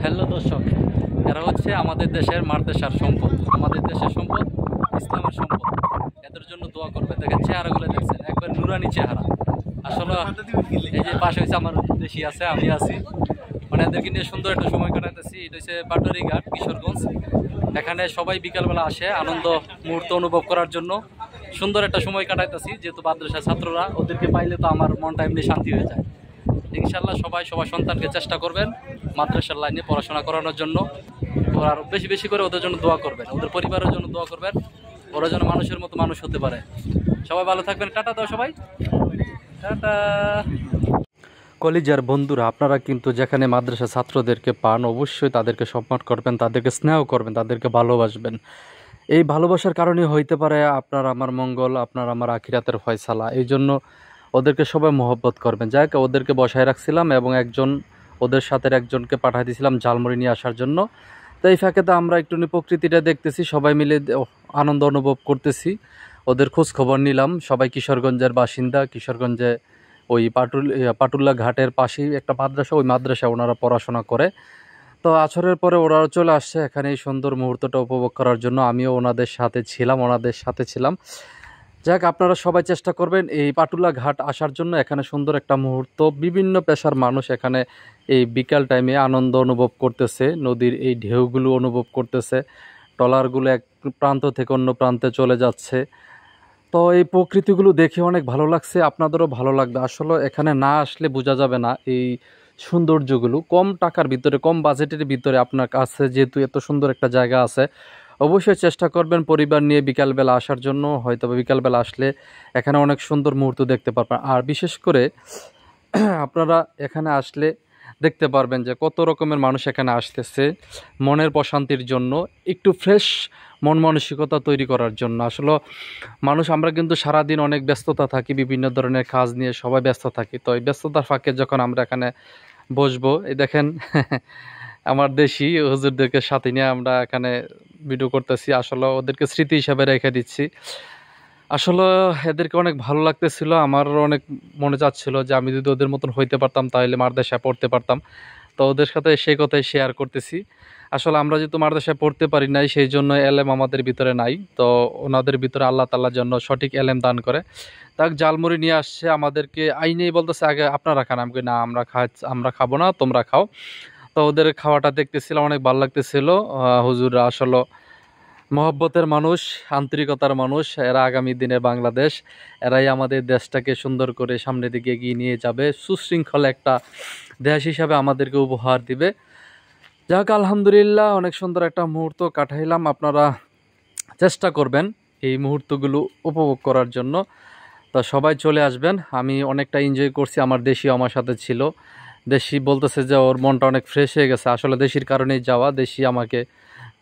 Hello দর্শক, এরা হচ্ছে আমাদের দেশের মারদেশার সম্পদ, আমাদের দেশের সম্পদ, ইসলামের সম্পদ। এদের জন্য দোয়া করবে। দেখেন চেহারাগুলো দেখছেন, একবার নুরানি চেহারা। আসলে এই যে পাশে হচ্ছে আমার দেশি আছে, আমি আছি, মানে এদেরকে নিয়ে সুন্দর একটা সময় কাটাতেছি। এটা হচ্ছে পাটুরি ঘাট, কিশোরগঞ্জ। এখানে সবাই বিকালবেলা আসে আনন্দ মুহূর্ত অনুভব করার জন্য। সুন্দর একটা সময় কাটাইতেছি, যেহেতু মাদ্রাসার ছাত্ররা, ওদেরকে পাইলে তো আমার মনটা এমনি শান্তি হয়ে যায়। ইনশাল্লাহ সবাই সবার সন্তানকে চেষ্টা করবেন মাদ্রাসার লাইনে পড়াশোনা করানোর জন্য। তো আর বেশি বেশি করে ওদের জন্য দোয়া করবেন, ওদের পরিবারের জন্য দোয়া করবেন, ওরা যেন মানুষের মতো মানুষ হতে পারে। সবাই ভালো থাকবেন, টাটা দাও সবাই, টাটা। কলিজার বন্ধুরা, আপনারা কিন্তু যেখানে মাদ্রাসা ছাত্রদেরকে পান অবশ্যই তাদেরকে সম্মান করবেন, তাদেরকে স্নেহ করবেন, তাদেরকে ভালোবাসবেন। এই ভালোবাসার কারণে হইতে পারে আপনার আমার মঙ্গল, আপনার আমার আখিরাতের ফয়সালা। এই জন্য ওদেরকে সবাই মহব্বত করবেন। যাই হোক, ওদেরকে বসায় রাখছিলাম এবং ওদের সাথে একজনকে পাঠিয়ে দিয়েছিলাম ঝালমুড়ি নিয়ে আসার জন্য। তো এই ফাঁকে তো আমরা একটু প্রকৃতিটা দেখতেছি, সবাই মিলে আনন্দ অনুভব করতেছি। ওদের খোঁজ খবর নিলাম। সবাই কিশোরগঞ্জের বাসিন্দা। কিশোরগঞ্জে ওই পাটুল্লা ঘাটের পাশেই একটা মাদ্রাসা, ওই মাদ্রাসায় ওনারা পড়াশোনা করে। তো আছরের পরে ওরাও চলে আসছে এখানে এই সুন্দর মুহূর্তটা উপভোগ করার জন্য। আমিও ওনাদের সাথে ছিলাম। যাক, আপনারা সবাই চেষ্টা করবেন এই পাটুলা ঘাট আসার জন্য। এখানে সুন্দর একটা মুহূর্ত, বিভিন্ন পেশার মানুষ এখানে এই বিকাল টাইমে আনন্দ অনুভব করতেছে, নদীর এই ঢেউগুলো অনুভব করতেছে, ট্রলারগুলো এক প্রান্ত থেকে অন্য প্রান্তে চলে যাচ্ছে। তো এই প্রকৃতিগুলো দেখে অনেক ভালো লাগছে, আপনাদেরও ভালো লাগবে। আসলে এখানে না আসলে বোঝা যাবে না এই সৌন্দর্যগুলো। কম টাকার ভিতরে, কম বাজেটের ভিতরে আপনার কাছে যেহেতু এত সুন্দর একটা জায়গা আছে, অবশ্যই চেষ্টা করবেন পরিবার নিয়ে বিকালবেলা আসার জন্য। হয়তো বিকালবেলা আসলে এখানে অনেক সুন্দর মুহূর্ত দেখতে পারবেন। আর বিশেষ করে আপনারা এখানে আসলে দেখতে পারবেন যে কত রকমের মানুষ এখানে আসতেছে মনের প্রশান্তির জন্য, একটু ফ্রেশ মন মানসিকতা তৈরি করার জন্য। আসলে আমরা কিন্তু সারাদিন অনেক ব্যস্ততা থাকি, বিভিন্ন ধরনের কাজ নিয়ে সবাই ব্যস্ত থাকি। তো এই ব্যস্ততার ফাঁকে যখন আমরা এখানে বসবো, এই দেখেন আমার দেশি হুজুরদেরকে সাথে নিয়ে আমরা এখানে ভিডিও করতেছি। আসলে ওদেরকে স্মৃতি হিসাবে রেখে দিচ্ছি। আসলে এদেরকে অনেক ভালো লাগতেছিল, আমারও অনেক মনে চাচ্ছিল যে আমি যদি ওদের মতন হইতে পারতাম তাহলে মাদ্রাসায় পড়তে পারতাম। তো ওদের সাথে সেই কথাই শেয়ার করতেছি। আসলে আমরা যেহেতু মাদ্রাসায় পড়তে পারি নাই, সেই জন্য এলেম আমাদের ভিতরে নাই। তো ওনাদের ভিতরে আল্লাহ তাআলার জন্য সঠিক এলেম দান করে। তাক জালমুড়ি নিয়ে আসছে আমাদেরকে, আইনেই বলতেছে আগে আপনারা খান। আমি না, আমরা খাবো না, তোমরা খাও। তো ওদের খাওয়াটা দেখতেছিলাম, অনেক ভালো লাগতেছিল। হুজুররা আসলে মহব্বতের মানুষ, আন্তরিকতার মানুষ। এরা আগামী দিনে বাংলাদেশ, এরাই আমাদের দেশটাকে সুন্দর করে সামনের দিকে এগিয়ে নিয়ে যাবে, সুশৃঙ্খল একটা দেশ হিসাবে আমাদেরকে উপহার দিবে। যাক, আলহামদুলিল্লাহ, অনেক সুন্দর একটা মুহূর্ত কাটাইলাম। আপনারা চেষ্টা করবেন এই মুহূর্তগুলো উপভোগ করার জন্য। তো সবাই চলে আসবেন। আমি অনেকটা এনজয় করছি, আমার দেশিও আমার সাথে ছিল। দেশি বলতেছে যে ওর মনটা অনেক ফ্রেশ হয়ে গেছে। আসলে দেশির কারণেই যাওয়া। দেশি আমাকে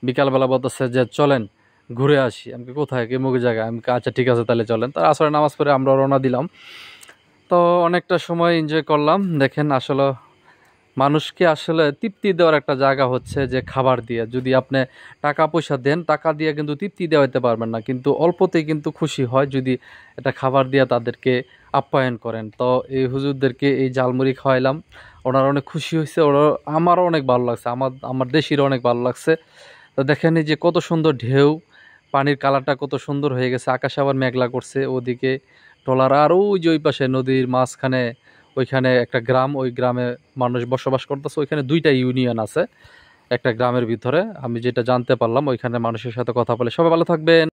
বিকালবেলা বলতেছে যে চলেন ঘুরে আসি। আমি কোথায়, কি মুখে জায়গায়? আমি আচ্ছা ঠিক আছে তাহলে চলেন। তার আসলে নামাজ পড়ে আমরা রওনা দিলাম। তো অনেকটা সময় এনজয় করলাম। দেখেন আসলে মানুষকে আসলে তৃপ্তি দেওয়ার একটা জায়গা হচ্ছে যে খাবার দিয়ে। যদি আপনি টাকা পয়সা দেন, টাকা দিয়ে কিন্তু তৃপ্তি দেওয়াতে পারবেন না, কিন্তু অল্পতেই কিন্তু খুশি হয় যদি এটা খাবার দিয়ে তাদেরকে আপ্যায়ন করেন। তো এই হুজুরদেরকে এই জালমুড়ি খাওয়াইলাম, ওনারা অনেক খুশি হয়েছে, আমারও অনেক ভালো লাগছে, আমার দেশিরও অনেক ভালো লাগছে। তো দেখেন এই যে কত সুন্দর ঢেউ, পানির কালারটা কত সুন্দর হয়ে গেছে, আকাশে আবার মেঘলা করছে, ওদিকে ট্রলার। আর ওই যে ওই পাশে নদীর মাঝখানে ওইখানে একটা গ্রাম, ওই গ্রামে মানুষ বসবাস করতেছে। ওইখানে 2টা ইউনিয়ন আছে একটা গ্রামের ভিতরে, আমি যেটা জানতে পারলাম। ওইখানে মানুষের সাথে কথা বলে। সবাই ভালো থাকবেন।